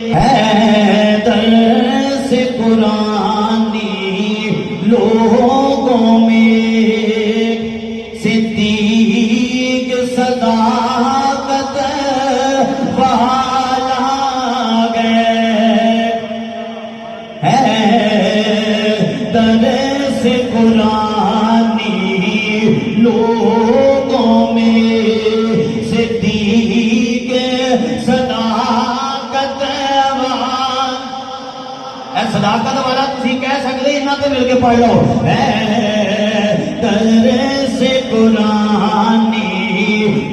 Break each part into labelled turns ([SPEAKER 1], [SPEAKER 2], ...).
[SPEAKER 1] ہے درس قرآنی لوگوں میں صدیق صداقت والا گئے ہے درس قرآنی لوگوں میں صدیق صداقت والا تسی کہہ سکتے انہاں تے مل کے پڑھ لو درس قرآنی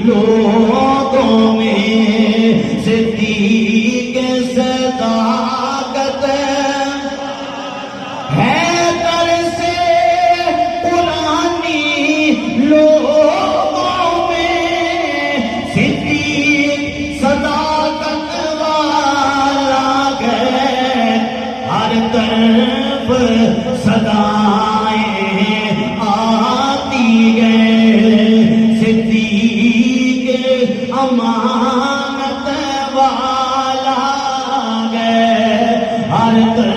[SPEAKER 1] لوگوں میں صدیق صداقت ہے درس قرآنی لوگوں میں صدیق صداقت والا گئے ہر طرف صدائیں آتی گئے صدیق امانت والا گئے ہر طرف